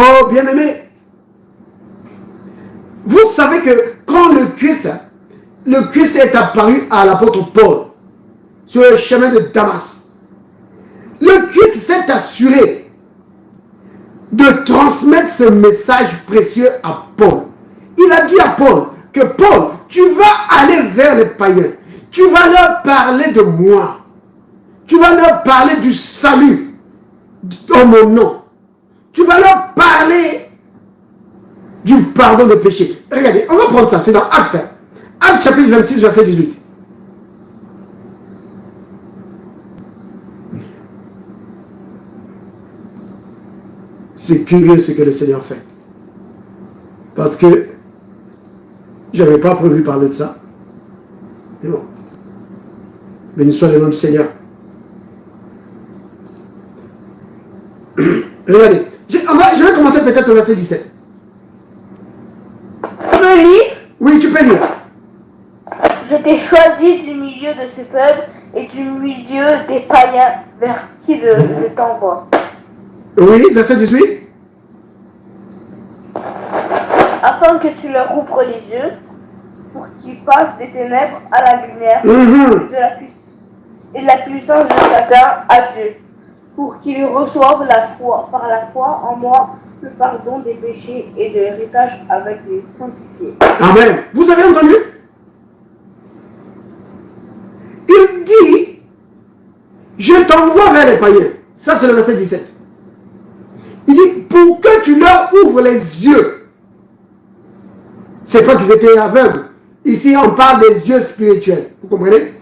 Oh, bien-aimé, vous savez que quand le Christ est apparu à l'apôtre Paul sur le chemin de Damas, le Christ s'est assuré de transmettre ce message précieux à Paul. Il a dit à Paul que Paul, tu vas aller vers les païens, tu vas leur parler de moi, tu vas leur parler du salut en mon nom, tu vas leur parler du pardon des péchés. Regardez, on va prendre ça, c'est dans Actes. Actes chapitre 26, verset 18. C'est curieux ce que le Seigneur fait. Parce que je n'avais pas prévu parler de ça. Mais bon. Béni soit le nom du Seigneur. Regardez. Je vais commencer peut-être au verset 17. Tu peux lire? Oui, tu peux lire. Je t'ai choisi du milieu de ce peuple et du milieu des païens vers qui je t'envoie. Oui, verset 18. Afin que tu leur ouvres les yeux pour qu'ils passent des ténèbres à la lumière et de la puissance de Satan à Dieu, pour qu'ils reçoivent par la foi en moi le pardon des péchés et de l'héritage avec les sanctifiés. Amen. Vous avez entendu? Il dit, je t'envoie vers les païens. Ça, c'est le verset 17. Il dit, pour que tu leur ouvres les yeux. C'est pas qu'ils étaient aveugles. Ici, on parle des yeux spirituels. Vous comprenez?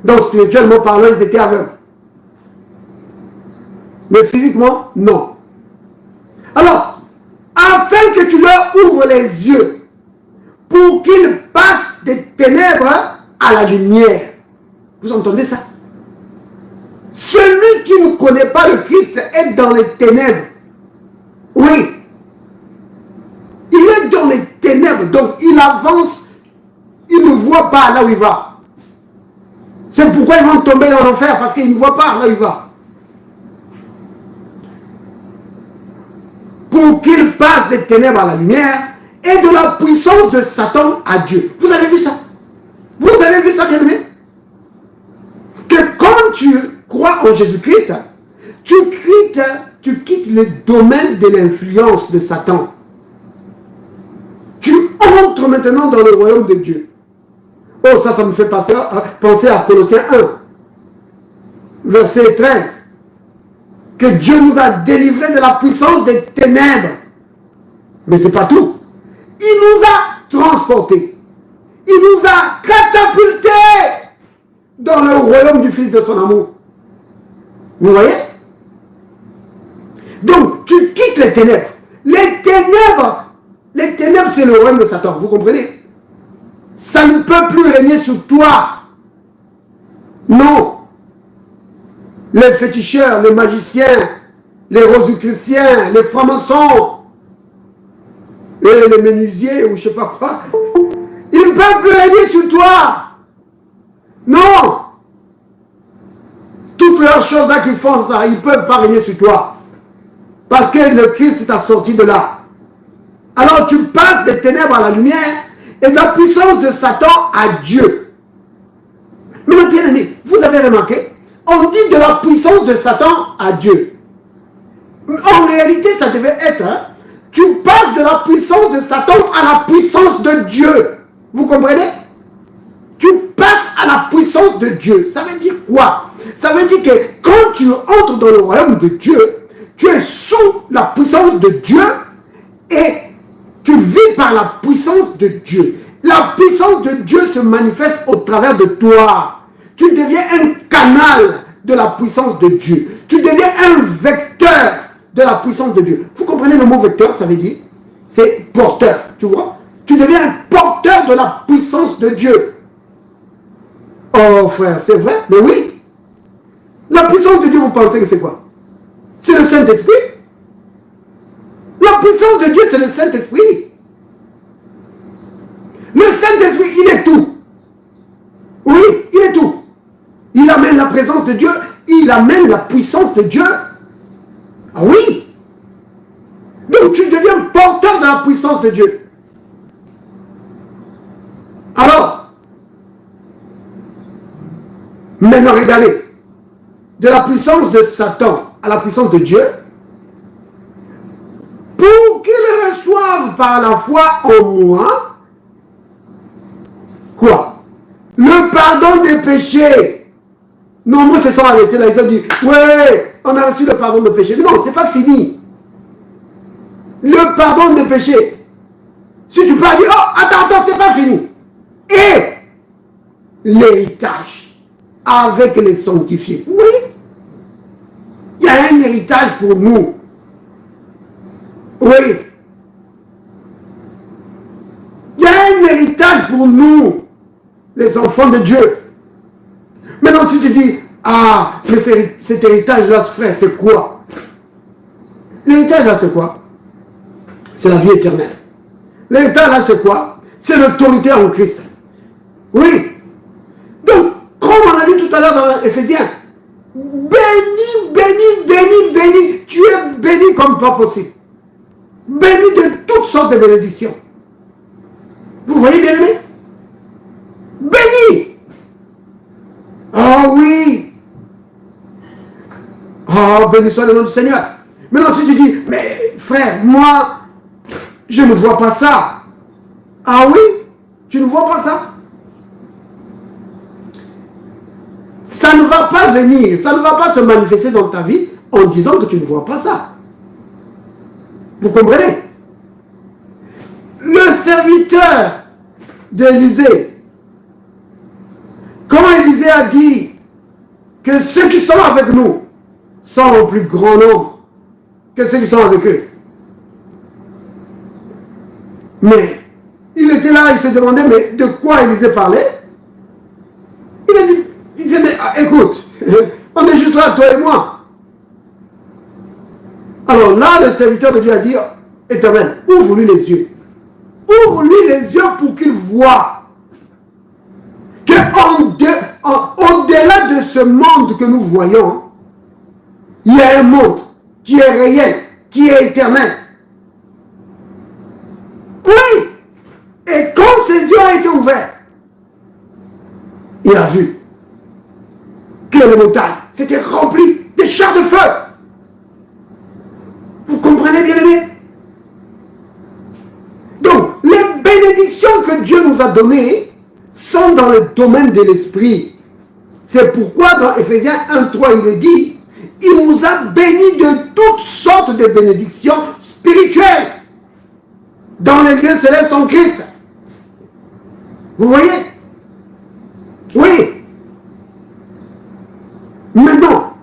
Donc, spirituellement parlant, ils étaient aveugles. Mais physiquement, non. Alors, afin que tu leur ouvres les yeux, pour qu'ils passent des ténèbres à la lumière. Vous entendez ça? Celui qui ne connaît pas le Christ est dans les ténèbres. Oui. Il est dans les ténèbres, donc il avance, il ne voit pas là où il va. C'est pourquoi ils vont tomber en enfer, parce qu'ils ne voient pas là où il va. Pour qu'il passe des ténèbres à la lumière et de la puissance de Satan à Dieu. Vous avez vu ça? Vous avez vu ça, bien aimé? Que quand tu crois en Jésus-Christ, tu quittes le domaine de l'influence de Satan. Tu entres maintenant dans le royaume de Dieu. Oh, ça me fait penser à Colossiens 1, verset 13. Que Dieu nous a délivrés de la puissance des ténèbres. Mais ce n'est pas tout. Il nous a transportés. Il nous a catapultés dans le royaume du Fils de son amour. Vous voyez? Donc, tu quittes les ténèbres. Les ténèbres, c'est le royaume de Satan. Vous comprenez? Ça ne peut plus régner sur toi. Non. Les féticheurs, les magiciens, les rosicruciens, les francs-maçons, et les menuisiers, ou je ne sais pas quoi, ils ne peuvent plus régner sur toi. Non. Toutes leurs choses là qu'ils font, ça, ils ne peuvent pas régner sur toi. Parce que le Christ t'a sorti de là. Alors tu passes des ténèbres à la lumière et de la puissance de Satan à Dieu. Mais bien aimé, vous avez remarqué, on dit de la puissance de Satan à Dieu. En réalité, ça devait être, tu passes de la puissance de Satan à la puissance de Dieu. Vous comprenez? Tu passes à la puissance de Dieu. Ça veut dire quoi? Ça veut dire que quand tu entres dans le royaume de Dieu, tu es sous la puissance de Dieu et tu vis par la puissance de Dieu. La puissance de Dieu se manifeste au travers de toi. Tu deviens un canal de la puissance de Dieu. Tu deviens un vecteur de la puissance de Dieu. Vous comprenez le mot vecteur, ça veut dire? C'est porteur, tu vois? Tu deviens un porteur de la puissance de Dieu. Oh frère, c'est vrai? Mais oui. La puissance de Dieu, vous pensez que c'est quoi? C'est le Saint-Esprit. La puissance de Dieu, c'est le Saint-Esprit. Le Saint-Esprit, il est tout. Oui, il est tout. Il amène la présence de Dieu, il amène la puissance de Dieu. Ah oui. Donc tu deviens porteur de la puissance de Dieu. Alors, maintenant regardez, de la puissance de Satan à la puissance de Dieu, pour qu'il reçoive par la foi en moi, quoi? Le pardon des péchés. Nombreux se sont arrêtés là, ils ont dit, ouais, on a reçu le pardon des péchés. Non, c'est pas fini. Le pardon des péchés. Si tu peux dire, oh, attends, c'est pas fini. Et l'héritage avec les sanctifiés. Oui, il y a un héritage pour nous. Oui. Il y a un héritage pour nous, les enfants de Dieu. Maintenant, si tu dis, ah, mais cet héritage-là, frère, c'est quoi? L'héritage-là, c'est quoi? C'est la vie éternelle. L'héritage-là, c'est quoi? C'est l'autorité en Christ. Oui. Donc, comme on a dit tout à l'heure dans Éphésiens, béni, béni, béni, béni. Tu es béni comme pas possible. Béni de toutes sortes de bénédictions. Vous voyez, bien aimé? Béni. Oh oui. Oh, béni soit le nom du Seigneur. Maintenant, si tu dis, mais frère, moi, je ne vois pas ça. Ah oui? Tu ne vois pas ça? Ça ne va pas venir, ça ne va pas se manifester dans ta vie en disant que tu ne vois pas ça. Vous comprenez? Le serviteur d'Élisée, quand Élisée a dit que ceux qui sont avec nous sont en plus grand nombre que ceux qui sont avec eux. Mais il était là, il se demandait mais de quoi Élisée parlait. Il disait mais écoute, on est juste là, toi et moi. Alors là, le serviteur de Dieu a dit, Éternel, ouvre-lui les yeux. Ouvre-lui les yeux pour qu'il voie que au-delà de ce monde que nous voyons, il y a un monde qui est réel, qui est éternel. Oui. Et quand ses yeux ont été ouverts, il a vu que les montagnes s'étaient remplies de chars de feu. Vous comprenez, bien aimé? Donc, les bénédictions que Dieu nous a données sont dans le domaine de l'esprit. C'est pourquoi dans Éphésiens 1:3, il est dit, il nous a bénis de toutes sortes de bénédictions spirituelles dans les lieux célestes en Christ. Vous voyez? Oui. Maintenant,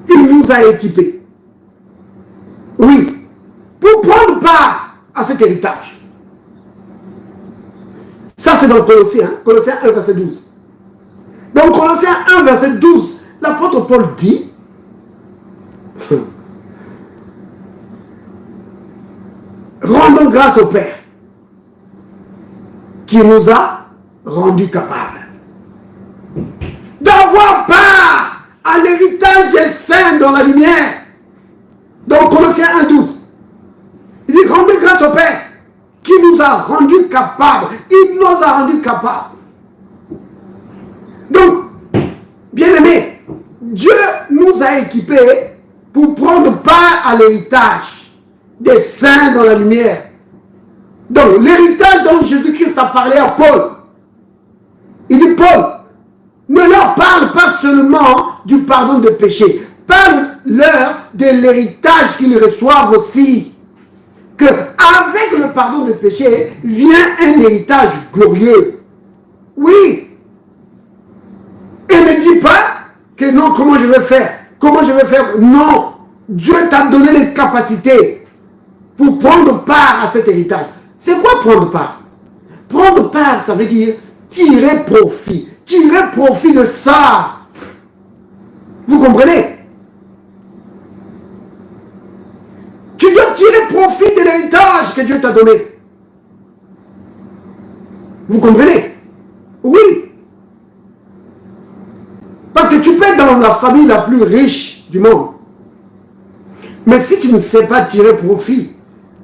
il nous a équipés. Oui. Pour prendre part à cet héritage. Ça, c'est dans Colossiens, Colossiens 1, verset 12. Dans Colossiens 1, verset 12, l'apôtre Paul dit, rendons grâce au Père qui nous a rendus capables d'avoir part à l'héritage des saints dans la lumière. Donc Colossiens 1, 12. Il dit, rendez grâce au Père qui nous a rendus capables. Il nous a rendus capables. Donc, bien aimé, Dieu nous a équipés pour prendre part à l'héritage des saints dans la lumière. Donc, l'héritage dont Jésus-Christ a parlé à Paul. Il dit, Paul, ne leur parle pas seulement du pardon des péchés. Parle-leur de l'héritage qu'ils reçoivent aussi. Que avec le pardon des péchés vient un héritage glorieux. Oui. Et ne dis pas que non, comment je vais faire? Comment je vais faire? Non. Dieu t'a donné les capacités pour prendre part à cet héritage. C'est quoi prendre part? Prendre part, ça veut dire tirer profit. Tirer profit de ça. Vous comprenez? Tu dois tirer profit de l'héritage que Dieu t'a donné. Vous comprenez? Oui. Parce que tu peux être dans la famille la plus riche du monde. Mais si tu ne sais pas tirer profit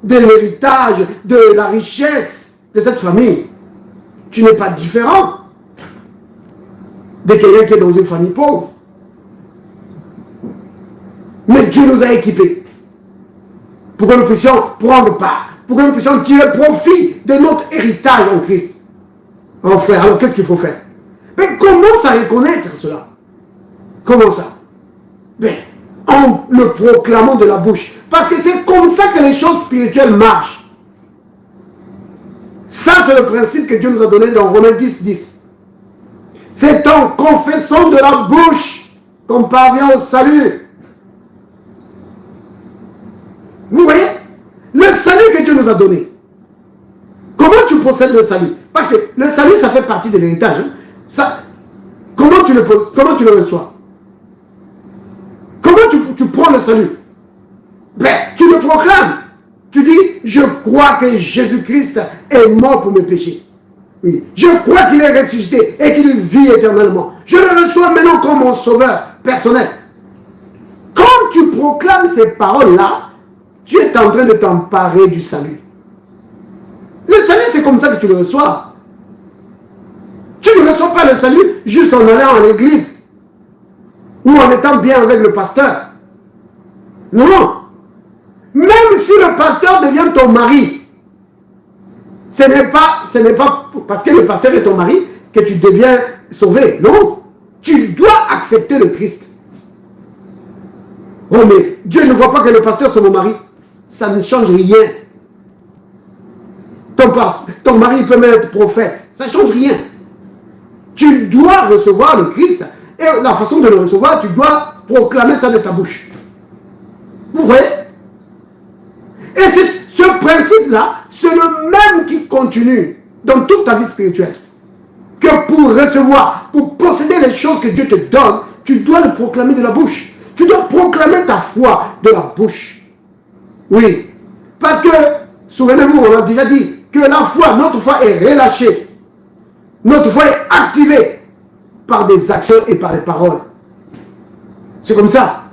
de l'héritage, de la richesse de cette famille, tu n'es pas différent de quelqu'un qui est dans une famille pauvre. Mais Dieu nous a équipés pour que nous puissions prendre part, pour que nous puissions tirer profit de notre héritage en Christ. Oh frère, alors qu'est-ce qu'il faut faire? Mais comment ça reconnaître cela? Comment ça? Ben, en le proclamant de la bouche. Parce que c'est comme ça que les choses spirituelles marchent. Ça, c'est le principe que Dieu nous a donné dans Romains 10, 10. C'est en confessant de la bouche qu'on parvient au salut. Vous voyez? Le salut que Dieu nous a donné. Comment tu possèdes le salut? Parce que le salut, ça fait partie de l'héritage. Hein? Ça, comment tu le reçois? Comment tu prends le salut? Ben, tu le proclames. Tu dis, je crois que Jésus-Christ est mort pour mes péchés. Oui. Je crois qu'il est ressuscité et qu'il vit éternellement. Je le reçois maintenant comme mon sauveur personnel. Quand tu proclames ces paroles-là, tu es en train de t'emparer du salut. Le salut, c'est comme ça que tu le reçois. Tu ne reçois pas le salut juste en allant à l'église ou en étant bien avec le pasteur. Non. Même si le pasteur devient ton mari, ce n'est pas parce que le pasteur est ton mari que tu deviens sauvé. Non. Tu dois accepter le Christ. Oh mais Dieu ne voit pas que le pasteur soit mon mari. Ça ne change rien. Ton mari peut même être prophète. Ça ne change rien. Tu dois recevoir le Christ. Et la façon de le recevoir, tu dois proclamer ça de ta bouche. Vous voyez? Et ce principe-là, c'est le même qui continue dans toute ta vie spirituelle. Que pour recevoir, pour posséder les choses que Dieu te donne, tu dois le proclamer de la bouche. Tu dois proclamer ta foi de la bouche. Oui. Parce que, souvenez-vous, on a déjà dit que la foi, notre foi est relâchée. Notre foi est activée par des actions et par des paroles. C'est comme ça.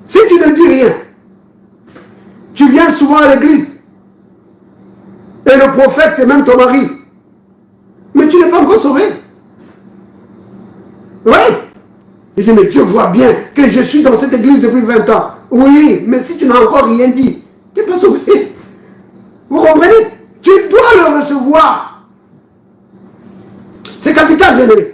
Si tu ne dis rien, tu viens souvent à l'église et le prophète c'est même ton mari, mais tu n'es pas encore sauvé. Oui. Il dit, mais Dieu voit bien que je suis dans cette église depuis 20 ans. Oui, mais si tu n'as encore rien dit, tu n'es pas sauvé. Vous comprenez? Tu dois le recevoir. C'est capital, bien aimé.